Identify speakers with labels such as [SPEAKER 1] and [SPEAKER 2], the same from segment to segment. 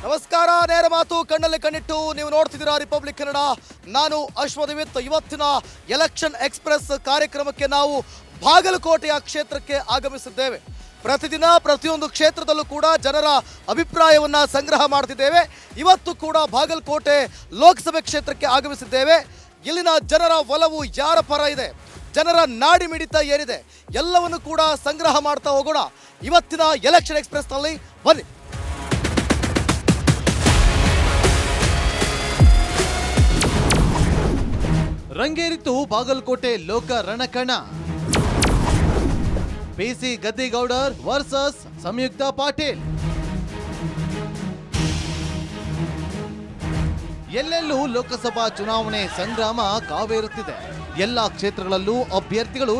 [SPEAKER 1] ನಮಸ್ಕಾರ, ನೇರ ಮಾತು ಕಣ್ಣಲ್ಲಿ ಕಣ್ಣಿಟ್ಟು ನೀವು ನೋಡ್ತಿದ್ದೀರಾ ರಿಪಬ್ಲಿಕ್ ಕನ್ನಡ. ನಾನು ಅಶ್ವಥ್. ಇವತ್ತಿನ ಎಲೆಕ್ಷನ್ ಎಕ್ಸ್ಪ್ರೆಸ್ ಕಾರ್ಯಕ್ರಮಕ್ಕೆ ನಾವು ಬಾಗಲಕೋಟೆಯ ಕ್ಷೇತ್ರಕ್ಕೆ ಆಗಮಿಸಿದ್ದೇವೆ. ಪ್ರತಿದಿನ ಪ್ರತಿಯೊಂದು ಕ್ಷೇತ್ರದಲ್ಲೂ ಕೂಡ ಜನರ ಅಭಿಪ್ರಾಯವನ್ನ ಸಂಗ್ರಹ ಮಾಡ್ತಿದ್ದೇವೆ. ಇವತ್ತು ಕೂಡ ಬಾಗಲಕೋಟೆ ಲೋಕಸಭೆ ಕ್ಷೇತ್ರಕ್ಕೆ ಆಗಮಿಸಿದ್ದೇವೆ. ಇಲ್ಲಿನ ಜನರ ಒಲವು ಯಾರ ಪರ ಇದೆ, ಜನರ ನಾಡಿ ಮಿಡಿತ ಏನಿದೆ, ಎಲ್ಲವನ್ನು ಕೂಡ ಸಂಗ್ರಹ ಮಾಡ್ತಾ ಹೋಗೋಣ ಇವತ್ತಿನ ಎಲೆಕ್ಷನ್ ಎಕ್ಸ್ಪ್ರೆಸ್ನಲ್ಲಿ. ಬನ್ನಿ. ರಂಗೇರಿತು ಬಾಗಲಕೋಟೆ ಲೋಕ ರಣಕಣ. ಪಿಸಿ ಗದ್ದಿಗೌಡರ್ ವರ್ಸಸ್ ಸಂಯುಕ್ತ ಪಾಟೀಲ್. ಎಲ್ಲೆಲ್ಲೂ ಲೋಕಸಭಾ ಚುನಾವಣೆ ಸಂಗ್ರಾಮ ಕಾವೇರುತ್ತಿದೆ. ಎಲ್ಲಾ ಕ್ಷೇತ್ರಗಳಲ್ಲೂ ಅಭ್ಯರ್ಥಿಗಳು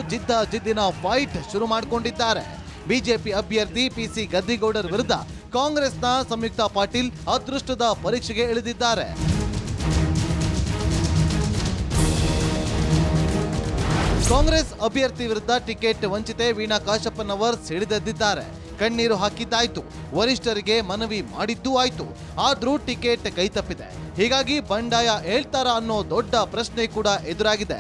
[SPEAKER 1] ಜಿದ್ದಿನ ಫೈಟ್ ಶುರು ಮಾಡಿಕೊಂಡಿದ್ದಾರೆ. ಬಿಜೆಪಿ ಅಭ್ಯರ್ಥಿ ಪಿಸಿ ಗದ್ದಿಗೌಡರ್ ವಿರುದ್ಧ ಕಾಂಗ್ರೆಸ್ನ ಸಂಯುಕ್ತ ಪಾಟೀಲ್ ಅದೃಷ್ಟದ ಪರೀಕ್ಷೆಗೆ ಇಳಿದಿದ್ದಾರೆ. ಕಾಂಗ್ರೆಸ್ ಅಭ್ಯರ್ಥಿ ವಿರುದ್ಧ ಟಿಕೆಟ್ ವಂಚಿತೆ ವೀಣಾ ಕಾಶಪ್ಪನವರ್ ಸಿಡಿದೆದ್ದಿದ್ದಾರೆ. ಕಣ್ಣೀರು ಹಾಕಿದ್ದಾಯ್ತು, ವರಿಷ್ಠರಿಗೆ ಮನವಿ ಮಾಡಿದ್ದೂ ಆಯ್ತು. ಆದ್ರೂ ಟಿಕೆಟ್ ಕೈತಪ್ಪಿದೆ. ಹೀಗಾಗಿ ಬಂಡಾಯ ಹೇಳ್ತಾರ ಅನ್ನೋ ದೊಡ್ಡ ಪ್ರಶ್ನೆ ಕೂಡ ಎದುರಾಗಿದೆ.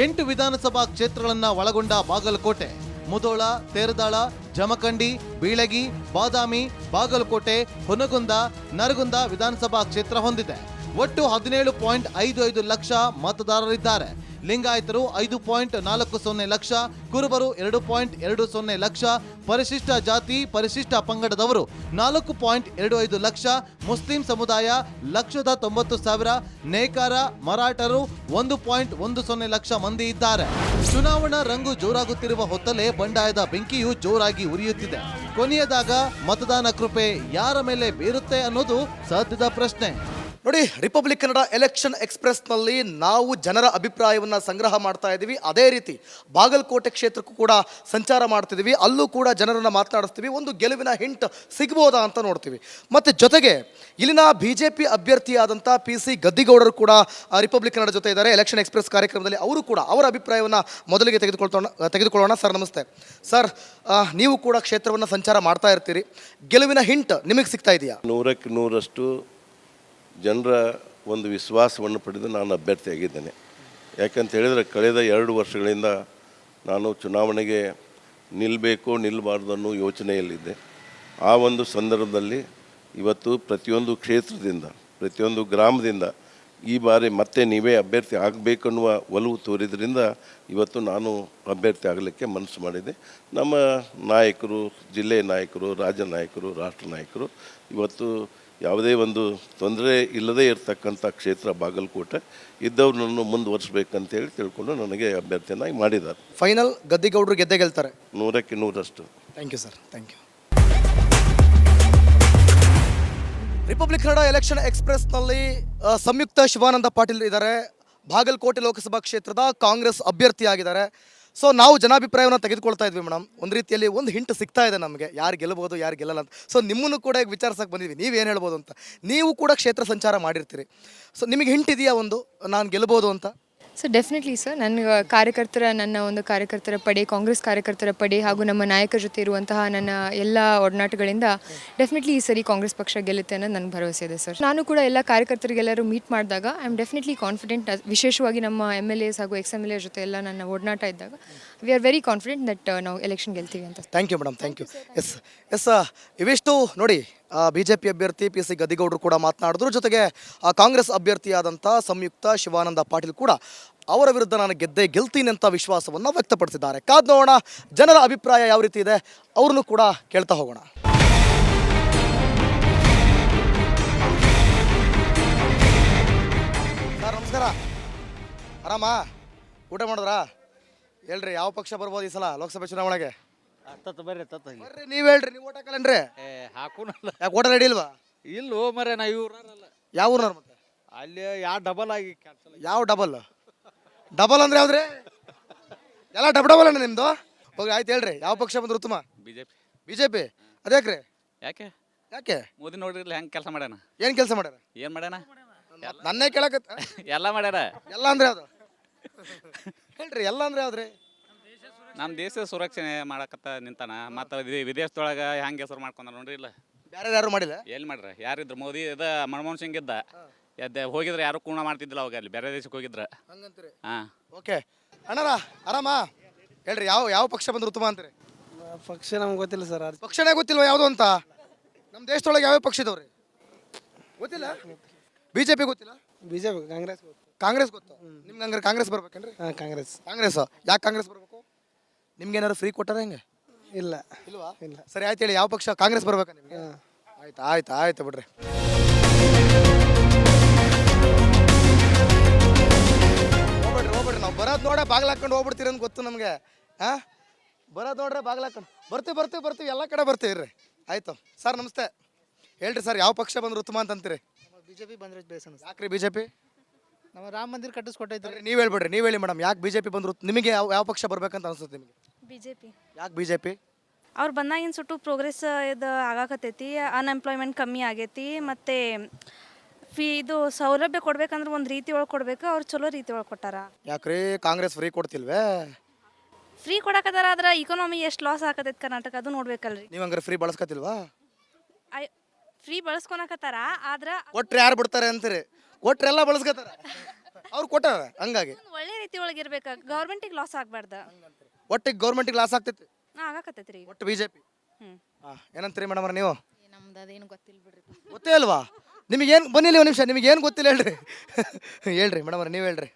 [SPEAKER 1] 8 ವಿಧಾನಸಭಾ ಕ್ಷೇತ್ರಗಳನ್ನ ಒಳಗೊಂಡ ಬಾಗಲಕೋಟೆ ಮುಧೋಳ, ತೇರದಾಳ, ಜಮಖಂಡಿ, ಬೀಳಗಿ, ಬಾದಾಮಿ, ಬಾಗಲಕೋಟೆ, ಹುನಗುಂದ, ನರಗುಂದ ವಿಧಾನಸಭಾ ಕ್ಷೇತ್ರ ಹೊಂದಿದೆ. ಒಟ್ಟು 17.55 ಲಕ್ಷ ಮತದಾರರಿದ್ದಾರೆ. ಲಿಂಗಾಯತರು 5.40 ಲಕ್ಷ, ಕುರುಬರು 2.20 ಲಕ್ಷ, ಪರಿಶಿಷ್ಟ ಜಾತಿ ಪರಿಶಿಷ್ಟ ಪಂಗಡದವರು 4.25 ಲಕ್ಷ, ಮುಸ್ಲಿಂ ಸಮುದಾಯ 1,90,000, ನೇಕಾರ ಮರಾಠರು 1.10 ಲಕ್ಷ ಮಂದಿ ಇದ್ದಾರೆ. ಚುನಾವಣಾ ರಂಗು ಜೋರಾಗುತ್ತಿರುವ ಹೊತ್ತಲೇ ಬಂಡಾಯದ ಬೆಂಕಿಯು ಜೋರಾಗಿ ಉರಿಯುತ್ತಿದೆ. ಕೊನೆಯದಾಗ ಮತದಾನ ಕೃಪೆ ಯಾರ ಮೇಲೆ ಬೀರುತ್ತೆ ಅನ್ನೋದು ಸದ್ಯದ ಪ್ರಶ್ನೆ. ನೋಡಿ, ರಿಪಬ್ಲಿಕ್ ಕನ್ನಡ ಎಲೆಕ್ಷನ್ ಎಕ್ಸ್ಪ್ರೆಸ್ನಲ್ಲಿ ನಾವು ಜನರ ಅಭಿಪ್ರಾಯವನ್ನು ಸಂಗ್ರಹ ಮಾಡ್ತಾ ಇದ್ದೀವಿ. ಅದೇ ರೀತಿ ಬಾಗಲಕೋಟೆ ಕ್ಷೇತ್ರಕ್ಕೂ ಕೂಡ ಸಂಚಾರ ಮಾಡ್ತಿದ್ದೀವಿ. ಅಲ್ಲೂ ಕೂಡ ಜನರನ್ನು ಮಾತನಾಡಿಸ್ತೀವಿ. ಒಂದು ಗೆಲುವಿನ ಹಿಂಟ್ ಸಿಗ್ಬೋದಾ ಅಂತ ನೋಡ್ತೀವಿ. ಮತ್ತು ಜೊತೆಗೆ ಇಲ್ಲಿನ BJP ಅಭ್ಯರ್ಥಿಯಾದಂಥ ಪಿಸಿ ಗದ್ದಿಗೌಡರು ಕೂಡ ರಿಪಬ್ಲಿಕ್ ಕನ್ನಡ ಜೊತೆ ಇದ್ದಾರೆ ಎಲೆಕ್ಷನ್ ಎಕ್ಸ್ಪ್ರೆಸ್ ಕಾರ್ಯಕ್ರಮದಲ್ಲಿ. ಅವರು ಕೂಡ ಅವರ ಅಭಿಪ್ರಾಯವನ್ನು ಮೊದಲಿಗೆ ತೆಗೆದುಕೊಳ್ಳೋಣ. ಸರ್ ನಮಸ್ತೆ. ಸರ್, ನೀವು ಕೂಡ ಕ್ಷೇತ್ರವನ್ನು ಸಂಚಾರ ಮಾಡ್ತಾ ಇರ್ತೀರಿ. ಗೆಲುವಿನ ಹಿಂಟ್ ನಿಮಗೆ ಸಿಗ್ತಾ ಇದೆಯಾ?
[SPEAKER 2] 100ಕ್ಕೆ 100ರಷ್ಟು ಜನರ ಒಂದು ವಿಶ್ವಾಸವನ್ನು ಪಡೆದು ನಾನು ಅಭ್ಯರ್ಥಿಯಾಗಿದ್ದೇನೆ. ಯಾಕಂತ ಹೇಳಿದರೆ ಕಳೆದ 2 ವರ್ಷಗಳಿಂದ ನಾನು ಚುನಾವಣೆಗೆ ನಿಲ್ಲಬೇಕು ನಿಲ್ಲಬಾರ್ದು ಅನ್ನೋ ಯೋಚನೆಯಲ್ಲಿದ್ದೆ. ಆ ಒಂದು ಸಂದರ್ಭದಲ್ಲಿ ಇವತ್ತು ಪ್ರತಿಯೊಂದು ಕ್ಷೇತ್ರದಿಂದ ಪ್ರತಿಯೊಂದು ಗ್ರಾಮದಿಂದ ಈ ಬಾರಿ ಮತ್ತೆ ನೀವೇ ಅಭ್ಯರ್ಥಿ ಆಗಬೇಕನ್ನುವ ಒಲವು ತೋರಿದ್ರಿಂದ ಇವತ್ತು ನಾನು ಅಭ್ಯರ್ಥಿ ಆಗಲಿಕ್ಕೆ ಮನಸ್ಸು ಮಾಡಿದೆ. ನಮ್ಮ ನಾಯಕರು, ಜಿಲ್ಲೆಯ ನಾಯಕರು, ರಾಜ್ಯ ನಾಯಕರು, ರಾಷ್ಟ್ರ ನಾಯಕರು ಇವತ್ತು ಯಾವುದೇ ಒಂದು ತೊಂದರೆ ಇಲ್ಲದೇ ಇರತಕ್ಕಂಥ ಕ್ಷೇತ್ರ ಬಾಗಲಕೋಟೆ ಇದ್ದವ್ರನ್ನು ಮುಂದುವರಿಸಬೇಕಂತೇಳಿ ತಿಳ್ಕೊಂಡು ನನಗೆ ಅಭ್ಯರ್ಥಿಯನ್ನಾಗಿ ಮಾಡಿದ್ದಾರೆ.
[SPEAKER 1] ಫೈನಲ್ ಗದ್ದಿಗೌಡರು ಗೆಲ್ತಾರೆ
[SPEAKER 2] 100ಕ್ಕೆ 100ರಷ್ಟು.
[SPEAKER 1] Thank you sir, thank you. Republic Kannada election ಎಕ್ಸ್ಪ್ರೆಸ್ನಲ್ಲಿ ಸಂಯುಕ್ತ ಶಿವಾನಂದ ಪಾಟೀಲ್ ಇದ್ದಾರೆ. ಬಾಗಲಕೋಟೆ ಲೋಕಸಭಾ ಕ್ಷೇತ್ರದ ಕಾಂಗ್ರೆಸ್ ಅಭ್ಯರ್ಥಿಯಾಗಿದ್ದಾರೆ. ಸೊ ನಾವು ಜನಾಭಿಪ್ರಾಯವನ್ನು ತೆಗೆದುಕೊಳ್ತಾ ಇದ್ವಿ ಮೇಡಮ್. ಒಂದು ರೀತಿಯಲ್ಲಿ ಒಂದು ಹಿಂಟ್ ಸಿಗ್ತಾ ಇದೆ ನಮಗೆ, ಯಾರು ಗೆಲ್ಲಬಹುದು ಯಾರು ಗೆಲ್ಲಲ್ಲ ಅಂತ. ಸೊ ನಿಮ್ಮನ್ನು ಕೂಡ ಈಗ ವಿಚಾರಿಸಕ್ಕೆ ಬಂದಿದ್ವಿ, ನೀವೇನು ಹೇಳ್ಬೋದು ಅಂತ. ನೀವು ಕೂಡ ಕ್ಷೇತ್ರ ಸಂಚಾರ ಮಾಡಿರ್ತೀರಿ. ಸೊ ನಿಮಗೆ ಹಿಂಟ್ ಇದೆಯಾ ಒಂದು, ನಾನು ಗೆಲ್ಲಬಹುದು ಅಂತ?
[SPEAKER 3] ಸೊ ಡೆಫಿನೆಟ್ಲಿ ಸರ್, ನನ್ನ ಒಂದು ಕಾರ್ಯಕರ್ತರ ಪಡೆ, ಕಾಂಗ್ರೆಸ್ ಕಾರ್ಯಕರ್ತರ ಪಡೆ ಹಾಗೂ ನಮ್ಮ ನಾಯಕರ ಜೊತೆ ಇರುವಂತಹ ನನ್ನ ಎಲ್ಲ ಒಡನಾಟಗಳಿಂದ ಡೆಫಿನೆಟ್ಲಿ ಈ ಸರಿ ಕಾಂಗ್ರೆಸ್ ಪಕ್ಷ ಗೆಲ್ಲುತ್ತೆ ಅನ್ನೋದು ನನಗೆ ಭರವಸೆ ಇದೆ ಸರ್. ನಾನು ಕೂಡ ಎಲ್ಲ ಕಾರ್ಯಕರ್ತರಿಗೆಲ್ಲರೂ ಮೀಟ್ ಮಾಡಿದಾಗ ಐ ಆಮ್ ಡೆಫಿನೆಟ್ಲಿ ಕಾನ್ಫಿಡೆಂಟ್. ವಿಶೇಷವಾಗಿ ನಮ್ಮ MLAs ಹಾಗೂ XMLA ಜೊತೆ ಎಲ್ಲ ನನ್ನ ಒಡನಾಟ ಇದ್ದಾಗ we are very confident that ನಾವು ಎಲೆಕ್ಷನ್ ಗೆಲ್ತೀವಿ ಅಂತ.
[SPEAKER 1] Thank you madam, thank you. Yes ಇವಿಷ್ಟು ನೋಡಿ, BJP ಅಭ್ಯರ್ಥಿ ಪಿಸಿ ಗದ್ದಿಗೌಡರು ಕೂಡ ಮಾತನಾಡಿದ್ರು. ಜೊತೆಗೆ ಕಾಂಗ್ರೆಸ್ ಅಭ್ಯರ್ಥಿಯಾದಂಥ ಸಂಯುಕ್ತ ಶಿವಾನಂದ ಪಾಟೀಲ್ ಕೂಡ ಅವರ ವಿರುದ್ಧ ನಾನು ಗೆಲ್ತೀನಿ ಅಂತ ವಿಶ್ವಾಸವನ್ನು ವ್ಯಕ್ತಪಡಿಸಿದ್ದಾರೆ. ಕಾದ್ ನೋಡೋಣ ಜನರ ಅಭಿಪ್ರಾಯ ಯಾವ ರೀತಿ ಇದೆ, ಅವ್ರನ್ನೂ ಕೂಡ ಕೇಳ್ತಾ ಹೋಗೋಣ. ಸರ್ ನಮಸ್ಕಾರ, ಆರಾಮ? ಊಟ ಮಾಡಿದ್ರಾ? ಹೇಳ್ರಿ, ಯಾವ ಪಕ್ಷ ಬರ್ಬೋದು ಈ ಸಲ ಲೋಕಸಭೆ ಚುನಾವಣೆಗೆ?
[SPEAKER 4] ಬರ್ರಿ
[SPEAKER 1] ನೀವು ಹೇಳ್ರಿ, ನೀವು ಓಟ್ ಹಾಕಲ್ಲನ್ರಿ?
[SPEAKER 4] ಹಾಕೋನಲ್ಲ.
[SPEAKER 1] ಯಾಕೆ ಓಟ ರೆಡಿ ಇಲ್ವಾ?
[SPEAKER 4] ಇಲ್ಲೋ ಮರೆ ನಾ ಇವ್ರಲ್ಲ.
[SPEAKER 1] ಯಾವ ಊರ್ನವ್ರು ಮತ್ತೆ?
[SPEAKER 4] ಅಲ್ಲಿ ಯಾವ ಡಬಲ್ ಆಗಿ ಕ್ಯಾನ್ಸಲ್.
[SPEAKER 1] ಯಾವ ಡಬಲ್ ಅಂದ್ರೆ ಯಾವ್ದ್ರಿ? ಎಲ್ಲ ಡಬಲ್ ಅಣ್ಣ ನಿಮ್ದು? ಹೋಗಿ ಆಯ್ತು, ಹೇಳ್ರಿ ಯಾವ ಪಕ್ಷ ಬಂದ್ರು ಉತ್ತಮ? ಬಿಜೆಪಿ. ಅದ್ಯಾಕ್ರಿ? ಯಾಕೆ
[SPEAKER 4] ಮೋದಿ ನೋಡಿರ್ಲಿ ಹೆಂಗ್ ಕೆಲಸ ಮಾಡ್ಯಾನ?
[SPEAKER 1] ಏನ್ ಕೆಲಸ ಮಾಡ್ಯಾರ?
[SPEAKER 4] ಏನ್ ಮಾಡ್ಯಾನ?
[SPEAKER 1] ನನ್ನೇ ಕೇಳಕತ್ತ.
[SPEAKER 4] ಎಲ್ಲ ಮಾಡ್ಯಾರ.
[SPEAKER 1] ಎಲ್ಲ ಅಂದ್ರೆ ಯಾವ್ದು ಹೇಳ್ರಿ? ಎಲ್ಲ ಅಂದ್ರೆ ಯಾವ್ದ್ರಿ?
[SPEAKER 4] ನಮ್ಮ ದೇಶದ ಸುರಕ್ಷಣೆ ಮಾಡಕತ್ತ ನಿಂತಾನ. ಮತ್ತು ವಿದೇಶದೊಳಗೆ ಹೆಂಗೆ ಹೆಸರು ಮಾಡ್ಕೊಂಡ ನೋಡ್ರಿ. ಇಲ್ಲ
[SPEAKER 5] ಬೇರೆ ಯಾರು ಮಾಡಿಲ್ಲ.
[SPEAKER 4] ಎಲ್ಲಿ ಮಾಡ್ರಿ ಯಾರಿದ್ರು ಮೋದಿ ಮನಮೋಹನ್ ಸಿಂಗ್ ಇದ್ದ ಹೋಗಿದ್ರೆ ಯಾರು ಕೂಣ ಮಾಡ್ತಿದ್ದಿಲ್ಲ ಅವಾಗ ಅಲ್ಲಿ ಬೇರೆ ದೇಶಕ್ಕೆ ಹೋಗಿದ್ರ.
[SPEAKER 5] ಹಂಗಂತೀರಿ.
[SPEAKER 4] ಹಾಂ
[SPEAKER 5] ಓಕೆ ಅಣ್ಣಾರ ಆರಾಮ ಹೇಳ್ರಿ, ಯಾವ ಪಕ್ಷ ಬಂದ್ರೆ ಉತ್ತಮ ಅಂತೀರಿ?
[SPEAKER 6] ಪಕ್ಷ ನಮ್ಗೆ ಗೊತ್ತಿಲ್ಲ ಸರ್.
[SPEAKER 5] ಪಕ್ಷನೇ ಗೊತ್ತಿಲ್ವ ಯಾವುದು ಅಂತ? ನಮ್ಮ ದೇಶದೊಳಗೆ ಯಾವ್ಯಾವ ಪಕ್ಷ ಇದಾವ್ರಿ ಗೊತ್ತಿಲ್ಲ? ಬಿಜೆಪಿ ಗೊತ್ತಿಲ್ಲ,
[SPEAKER 6] ಬಿಜೆಪಿ ಕಾಂಗ್ರೆಸ್ ಗೊತ್ತು.
[SPEAKER 5] ಕಾಂಗ್ರೆಸ್ ಗೊತ್ತು. ನಿಮ್ಗೆ ಹಂಗಾರೆ ಕಾಂಗ್ರೆಸ್ ಬರ್ಬೇಕೇನ್ರಿ?
[SPEAKER 6] ಹಾಂ ಕಾಂಗ್ರೆಸ್.
[SPEAKER 5] ಕಾಂಗ್ರೆಸ್ ಯಾಕೆ ಕಾಂಗ್ರೆಸ್ ಬರ್ಬೇಕು? ನಿಮ್ಗೆ ಏನಾದ್ರು ಫ್ರೀ ಕೊಟ್ಟಾರ ಹೆಂಗೆ?
[SPEAKER 6] ಇಲ್ಲ
[SPEAKER 5] ಇಲ್ವಾ?
[SPEAKER 6] ಇಲ್ಲ.
[SPEAKER 5] ಸರಿ ಆಯ್ತು ಹೇಳಿ, ಯಾವ ಪಕ್ಷ ಕಾಂಗ್ರೆಸ್ ಬರ್ಬೇಕಾ ನಿಮ್ಗೆ? ಆಯ್ತು ಬಿಡ್ರಿ. ಹೋಗ್ಬಿಡ್ರಿ ನಾವು ಬರೋದು ನೋಡ ಬಾಗ್ಲ ಹಾಕೊಂಡು ಹೋಗ್ಬಿಡ್ತೀರಿ ಅಂತ ಗೊತ್ತು ನಮಗೆ. ಹಾಂ ಬರೋದು ನೋಡ್ರೆ ಬಾಗ್ಲ ಹಾಕೊಂಡು ಬರ್ತೀವಿ ಎಲ್ಲ ಕಡೆ ಬರ್ತೀವಿ ರೀ. ಆಯ್ತು ಸರ್ ನಮಸ್ತೆ. ಹೇಳ್ರಿ ಸರ್, ಯಾವ ಪಕ್ಷ ಬಂದ್ರೆ ಉತ್ತಮ ಅಂತ ಅಂತೀರಿ?
[SPEAKER 6] ಬಿಜೆಪಿ ಬಂದ್ರೆ ಬೇಸನ.
[SPEAKER 5] ಯಾಕ್ರಿ ಬಿಜೆಪಿ?
[SPEAKER 6] ನಮ್ಮ ರಾಮ ಮಂದಿರ ಕಟ್ಟಿಸ್ಕೊಟ್ಟೈತ್ರಿ.
[SPEAKER 5] ನೀವು ಹೇಳ್ಬಿಡ್ರಿ, ನೀವು ಹೇಳಿ ಮೇಡಮ್, ಯಾಕೆ ಬಿಜೆಪಿ ಬಂದ್ರು ನಿಮಗೆ ಯಾವ ಪಕ್ಷ ಬರ್ಬೇಕಂತ ಅನ್ಸುತ್ತೆ ನಿಮಗೆ?
[SPEAKER 7] ಬಿಜೆಪಿ
[SPEAKER 5] ಯಾಕೆ ಬಿಜೆಪಿ?
[SPEAKER 7] ಅವ್ರು ಬಂದಾಗಿನ ಸುಟ್ಟು ಪ್ರೋಗ್ರೆಸ್ ಇದು ಆಗಾಕತ್ತೈತಿ, ಅನ್ಎಂಪ್ಲಾಯ್ಮೆಂಟ್ ಕಮ್ಮಿ ಆಗೈತಿ, ಮತ್ತು ಇದು ಸೌಲಭ್ಯ ಕೊಡ್ಬೇಕಂದ್ರೆ ಒಂದು ರೀತಿ ಒಳಗೆ ಕೊಡ್ಬೇಕು, ಅವ್ರು ಚಲೋ ರೀತಿ ಒಳಗೆ ಕೊಟ್ಟಾರ.
[SPEAKER 5] ಯಾಕ್ರಿ ಕಾಂಗ್ರೆಸ್ ಫ್ರೀ ಕೊಡ್ತಿಲ್ವೇ?
[SPEAKER 7] ಫ್ರೀ ಕೊಡಕತ್ತಾರ, ಆದ್ರೆ ಇಕಾನಮಿ ಎಷ್ಟು ಲಾಸ್ ಆಗತೈತಿ ಕರ್ನಾಟಕ, ಅದು ನೋಡ್ಬೇಕಲ್ರಿ.
[SPEAKER 5] ನೀವು ಹಂಗಾರೆ ಫ್ರೀ ಬಳಸ್ಕೊತಿಲ್ವಾ?
[SPEAKER 7] ಫ್ರೀ ಬಳಸ್ಕೊಳಕತ್ತಾರ, ಆದ್ರೆ
[SPEAKER 5] ಕೊಟ್ರೆ ಯಾರು ಬಿಡ್ತಾರೆ ಅಂತೀರಿ? ಕೊಟ್ರೆ ಎಲ್ಲ ಬಳಸ್ಕೊತಾರೆ, ಅವ್ರು ಕೊಟ್ಟಾರ. ಹಂಗಾಗಿ
[SPEAKER 7] ಒಂದು ಒಳ್ಳೆ ರೀತಿ ಒಳಗೆ ಇರ್ಬೇಕು, ಗೌರ್ಮೆಂಟಿಗೆ ಲಾಸ್ ಆಗಬಾರ್ದು.
[SPEAKER 5] ಒಟ್ಟಿಗೆ ಗೌರ್ಮೆಂಟಿಗೆ ಲಾಸ್ ಆಗ್ತೈತಿ,
[SPEAKER 7] ಆಗಾಕತ್ತೈತ್ರಿ ಈಗ.
[SPEAKER 5] ಒಟ್ಟು ಬಿಜೆಪಿ.
[SPEAKER 7] ಹ್ಞೂ
[SPEAKER 5] ಏನಂತೀರಿ ಮೇಡಮ್ ಅವ್ರ ನೀವು?
[SPEAKER 3] ನಮ್ದು ಅದೇನು ಗೊತ್ತಿಲ್ಲ ಬಿಡ್ರಿ.
[SPEAKER 5] ಗೊತ್ತೇ ಅಲ್ವಾ ನಿಮಗೇನು? ಬನ್ನಿಲ್ಲ ಒಂದು ನಿಮಿಷ, ನಿಮಗೇನು ಗೊತ್ತಿಲ್ಲ ಹೇಳ್ರಿ. ಹೇಳ್ರಿ ಮೇಡಮ್ ಅವ್ರ, ನೀವು ಹೇಳ್ರಿ.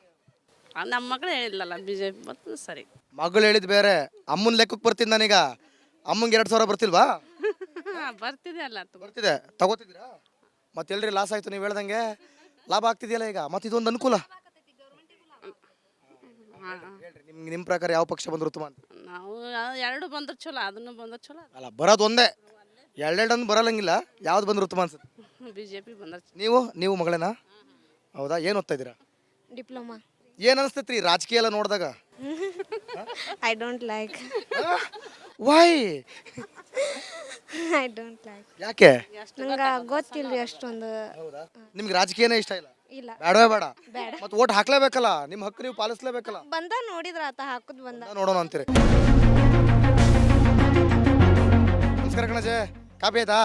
[SPEAKER 8] ನಮ್ಮ ಮಗಳು ಹೇಳಿಲ್ಲಲ್ಲ ಬಿಜೆಪಿ ಮತ್ತು ಸರಿ.
[SPEAKER 5] ಮಗಳು ಹೇಳಿದ್ ಬೇರೆ, ಅಮ್ಮನ ಲೆಕ್ಕಕ್ಕೆ ಬರ್ತೀನಿ ನಾನೀಗ. ಅಮ್ಮಂಗೆ 2,000 ಬರ್ತಿಲ್ವಾ?
[SPEAKER 8] ಬರ್ತಿದೆ ಅಲ್ಲ
[SPEAKER 5] ಬರ್ತಿದೆ, ತಗೋತಿದ್ದೀರಾ? ಮತ್ತೆ ಎಲ್ರಿ ಲಾಸ್ ಆಯ್ತು ನೀವು ಹೇಳ್ದಂಗೆ? ಲಾಭ ಆಗ್ತಿದೆಯಲ್ಲ ಈಗ, ಮತ್ತೆ ಇದೊಂದು ಅನುಕೂಲ. ಹೇಳ್ರಿ, ನಿಮ್ಮ ಪ್ರಕಾರ ಯಾವ ಪಕ್ಷ ಬಂದ್ರೆ ಉತ್ತಮ ಅಂತ?
[SPEAKER 8] ನಾವು ಎರಡು ಬಂದ್ರೆ ಚಲೋ, ಅದನ್ನು ಬಂದ್ರೆ ಚಲೋ.
[SPEAKER 5] ಅಲ್ಲ, ಬರೋದು ಒಂದೇ, ಎರಡೆರಡು ಬರಲ್ಲಂಗಿಲ್ಲ. ಯಾವ್ದು ಬಂದ್ರೆ ಉತ್ತಮ ಅನ್ಸುತ್ತೆ?
[SPEAKER 8] ಬಿಜೆಪಿ ಬಂದ್ರೆ
[SPEAKER 5] ನೀವು ಮಗಳೇನಾ? ಹೌದಾ? ಏನು ಓದ್ತಾ ಇದ್ದೀರಾ?
[SPEAKER 7] ಡಿಪ್ಲೊಮಾ.
[SPEAKER 5] ಏನು ಅನಿಸ್ತೈತ್ರಿ ರಾಜಕೀಯ ಎಲ್ಲ ನೋಡಿದಾಗ?
[SPEAKER 7] I don't like.
[SPEAKER 5] Why?
[SPEAKER 7] I don't like.
[SPEAKER 5] ಯಾಕೆ?
[SPEAKER 7] ನಂಗೆ ಗೊತ್ತಿಲ್ರಿ ಅಷ್ಟೊಂದು.
[SPEAKER 5] ನಿಮ್ಗೆ ರಾಜಕೀಯನೇ ಇಷ್ಟ ಇಲ್ಲ?
[SPEAKER 7] ಇಲ್ಲ.
[SPEAKER 5] ಬೇಡವೇ ಬೇಡ?
[SPEAKER 7] ಬೇಡ.
[SPEAKER 5] ಮತ್ತೆ ಓಟ್ ಹಾಕ್ಲೇಬೇಕಲ್ಲ, ನಿಮ್ಮ ಹಕ್ಕು ನೀವು ಪಾಲಿಸ್ಲೇಬೇಕಲ್ಲ.
[SPEAKER 7] ಬಂದ ನೋಡಿದ್ರ ಆತ ಹಾಕುದ್ ಬಂದ.
[SPEAKER 5] ನೋಡೋಣ ಅಂತೀರಿ. ನಮಸ್ಕಾರ ಕಣಜೆ, ಕಾಪಿ ಆಯ್ತಾ?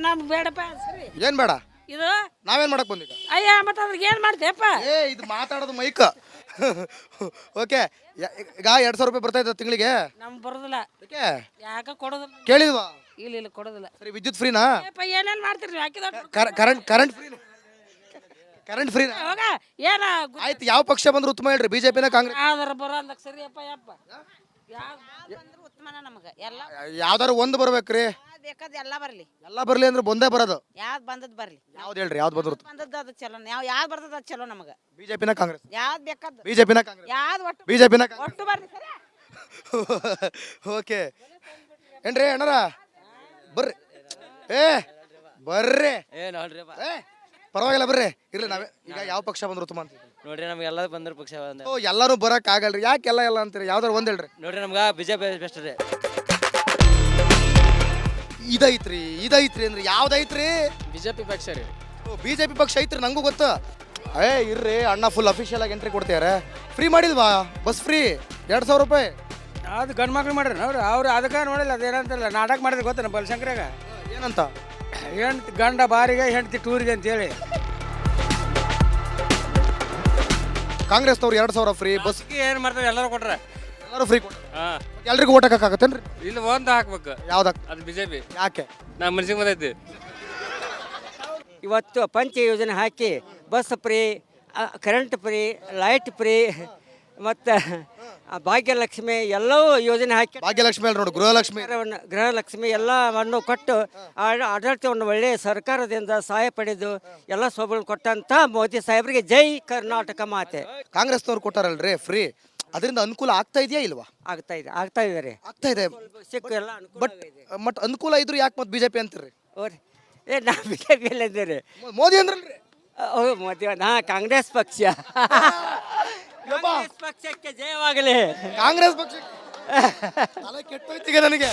[SPEAKER 8] ನಮ್ಗೆ ಬೇಡಪ್ಪ ಸರಿ.
[SPEAKER 5] ಏನ್ ಬೇಡ?
[SPEAKER 8] ಇದು
[SPEAKER 5] ನಾವೇನ್ ಮಾಡಕ್ ಬಂದಿದ್ದ?
[SPEAKER 8] ಅಯ್ಯ ಮತ್ತೆ ಅದ್ರಿಗೆ ಏನು ಮಾಡ್ತೇಪ್ಪ?
[SPEAKER 5] ಇದು ಮಾತಾಡೋದು ಮೈಕ್. ಓಕೆ, ಈಗ 2,000 ರೂಪಾಯಿ ಬರ್ತಾ ಇದ್ದ ತಿಂಗಳಿಗೆ?
[SPEAKER 8] ನಮ್ಗೆ ಬರೋದಿಲ್ಲ. ಯಾಕೆ ಕೊಡೋದಿಲ್ಲ?
[SPEAKER 5] ಕೇಳಿದ್ವಾ?
[SPEAKER 8] ಇಲ್ಲ ಕೊಡೋದಿಲ್ಲ.
[SPEAKER 5] ಸರಿ, ವಿದ್ಯುತ್ ಫ್ರೀನಾ?
[SPEAKER 8] ಏನೇನು ಮಾಡ್ತೀರಿ ನೀವು ಹಾಕಿದ
[SPEAKER 5] ಕರೆಂಟ್ ಫ್ರೀನಾ? ಕರೆಂಟ್ ಫ್ರೀನಾ?
[SPEAKER 8] ಹೋಗ ಏನ
[SPEAKER 5] ಆಯ್ತು, ಯಾವ ಪಕ್ಷ ಬಂದ್ರೆ ಉತ್ತಮ ಹೇಳ್ರಿ? ಬಿಜೆಪಿನ ಕಾಂಗ್ರೆಸ್?
[SPEAKER 8] ಯಾವ್ದಾರ ಬರೋಲ್ಲ ಸರಿಯಪ್ಪ ಯಪ್ಪ. ಯಾವ್ದು ಬಂದ್ರೆ ಉತ್ತಮನ ನಮಗೆ ಎಲ್ಲ.
[SPEAKER 5] ಯಾವ್ದಾರು ಒಂದು ಬರ್ಬೇಕ್ರಿ.
[SPEAKER 8] ಬೇಕಾದ ಎಲ್ಲ ಬರಲಿ.
[SPEAKER 5] ಎಲ್ಲ ಬರ್ಲಿ ಅಂದ್ರೆ ಒಂದೇ ಬರೋದು.
[SPEAKER 8] ಯಾವ್ದು ಬಂದದ್ದು ಬರಲಿ.
[SPEAKER 5] ಯಾವ್ದು ಹೇಳ್ರಿ, ಯಾವ್ದು ಬಂದ್ರು?
[SPEAKER 8] ಬಂದದ್ದು ಅದು ಚಲೋ. ಯಾವ್ದು ಬರ್ತದ ಅದು ಚಲೋ ನಮಗೆ.
[SPEAKER 5] ಬಿಜೆಪಿನ ಕಾಂಗ್ರೆಸ್?
[SPEAKER 8] ಯಾವ್ದು ಬೇಕಾದ
[SPEAKER 5] ಬಿಜೆಪಿನ ಕಾಂಗ್ರೆಸ್?
[SPEAKER 8] ಯಾವ್ದು ಒಟ್ಟು
[SPEAKER 5] ಬಿಜೆಪಿನ
[SPEAKER 8] ಒಟ್ಟು ಬರ್ಲಿ ಸರಿ.
[SPEAKER 5] ಓಕೆ ಏನ್ರಿ ಅಣ್ಣಾರ, ಬರ್ರಿ. ಬರ್ರಿ. ಪರವಾಗಿಲ್ಲ ಬರ್ರಿ. ಇರ್ಲಿ, ನಾವೇ ಈಗ ಯಾವ ಪಕ್ಷ ಬಂದ್ರು ಉತ್ತಮ ಅಂತ
[SPEAKER 9] ನೋಡ್ರಿ, ನಮ್ಗೆ ಎಲ್ಲ ಬಂದ್ರ ಪಕ್ಷ
[SPEAKER 5] ಎಲ್ಲಾರು ಬರಕ್ ಆಗಲ್ರಿ. ಯಾಕೆ ಎಲ್ಲ ಅಂತೀರಿ? ಯಾವ್ದಾರು ಒಂದ್ ಹೇಳ್ರಿ.
[SPEAKER 9] ನೋಡ್ರಿ, ನಮ್ಗೆ ಬಿಜೆಪಿ ಬೆಸ್ಟ್ ರೀ.
[SPEAKER 5] ಇದೈತ್ರಿ ಅಂದ್ರೆ ಯಾವ್ದೈತ್ರಿ?
[SPEAKER 9] ಬಿಜೆಪಿ ಪಕ್ಷ ರೀ.
[SPEAKER 5] ಬಿಜೆಪಿ ಪಕ್ಷ ಐತ್ರಿ, ನಂಗೂ ಗೊತ್ತು. ಇರ್ರಿ, ಅಣ್ಣ ಫುಲ್ ಅಫಿಷಿಯಲ್ ಆಗಿ ಎಂಟ್ರಿ ಕೊಡ್ತಾರೆ. ಫ್ರೀ ಮಾಡಿಲ್ವಾ? ಬಸ್ ಫ್ರೀ 2,000 ರೂಪಾಯಿ.
[SPEAKER 6] ಅದು ಗಂಡು ಮಕ್ಳು ಮಾಡ್ರಿ ಅವ್ರು ಅದಕ್ಕೆ ನೋಡಿಲ್ಲ. ಅದೇನಂತಲ್ಲ ನಾಟಕ ಮಾಡಿದ್ರೆ ಗೊತ್ತೇನ ಬಲಶಂಕರಾಗ?
[SPEAKER 5] ಏನಂತ?
[SPEAKER 6] ಹೆಂಡ್ತಿ ಗಂಡ ಬಾರಿಗೆ ಹೆಂಡ್ತಿ ಟೂರಿಗೆ ಅಂತೇಳಿ.
[SPEAKER 5] ಕಾಂಗ್ರೆಸ್ನವ್ರು 2,000 ಫ್ರೀ ಬಸ್.
[SPEAKER 6] ಏನು ಮಾಡ್ತಾರೆ? ಎಲ್ಲರೂ ಕೊಟ್ರೆ
[SPEAKER 5] ಎಲ್ಲರೂ ಫ್ರೀ ಕೊಟ್ಟ. ಎಲ್ರಿಗೂ ಓಟ್ ಹಾಕತ್ತೇನ್ರಿ?
[SPEAKER 6] ಇಲ್ಲಿ ಒಂದು ಹಾಕ್ಬೇಕು.
[SPEAKER 5] ಯಾವ್ದಾಕ?
[SPEAKER 6] ಅದು ಬಿಜೆಪಿ.
[SPEAKER 5] ಯಾಕೆ?
[SPEAKER 6] ನಮ್ಮ ಮನ್ಸಿಗೆ ಬಂದೈತಿ.
[SPEAKER 10] ಇವತ್ತು ಪಂಚ ಯೋಜನೆ ಹಾಕಿ bus free, current free, light free, ಮತ್ತು ಭಾಗ್ಯಲಕ್ಷ್ಮಿ ಎಲ್ಲವೂ ಯೋಜನೆ ಹಾಕಿ,
[SPEAKER 5] ಭಾಗ್ಯಲಕ್ಷ್ಮಿ ಅಲ್ಲ ನೋಡು,
[SPEAKER 10] ಗೃಹಲಕ್ಷ್ಮಿ ಎಲ್ಲವನ್ನು ಕೊಟ್ಟು ಆಡಳಿತವನ್ನು ಒಳ್ಳೆಯ ಸರ್ಕಾರದಿಂದ ಸಹಾಯ ಪಡೆದು ಎಲ್ಲ ಸೌಲಭ್ಯ ಕೊಟ್ಟಂಥ ಮೋದಿ ಸಾಹೇಬರಿಗೆ ಜೈ ಕರ್ನಾಟಕ ಮಾತೆ.
[SPEAKER 5] ಕಾಂಗ್ರೆಸ್ನವ್ರು ಕೊಟ್ಟಾರಲ್ರಿ ಫ್ರೀ, ಅದರಿಂದ ಅನುಕೂಲ ಆಗ್ತಾ ಇದೆಯಾ ಇಲ್ವಾ?
[SPEAKER 10] ಆಗ್ತಾ ಇದೆ
[SPEAKER 5] ಆಗ್ತಾ ಇದೆ.
[SPEAKER 10] ಸಿಕ್ಕು ಎಲ್ಲ
[SPEAKER 5] ಬಟ್ ಅನುಕೂಲ ಇದ್ರು ಯಾಕೆ ಮತ್ತೆ ಬಿಜೆಪಿ ಅಂತೀರಿ?
[SPEAKER 10] ನಾ ಬಿಜೆಪಿ ಎಲ್ಲ ಇದ್ದೀರಿ.
[SPEAKER 5] ಮೋದಿ ಅಂದ್ರಲ್ರಿ?
[SPEAKER 10] ಮೋದಿ ಕಾಂಗ್ರೆಸ್ ಪಕ್ಷ. ಕಾಂಗ್ರೆಸ್ ಪಕ್ಷಕ್ಕೆ ಜಯವಾಗಲಿ.
[SPEAKER 5] ಕಾಂಗ್ರೆಸ್ ಪಕ್ಷ ತಲೆ ಕೆಟ್ಟೋಯ್ತೀಗ ನನಗೆ.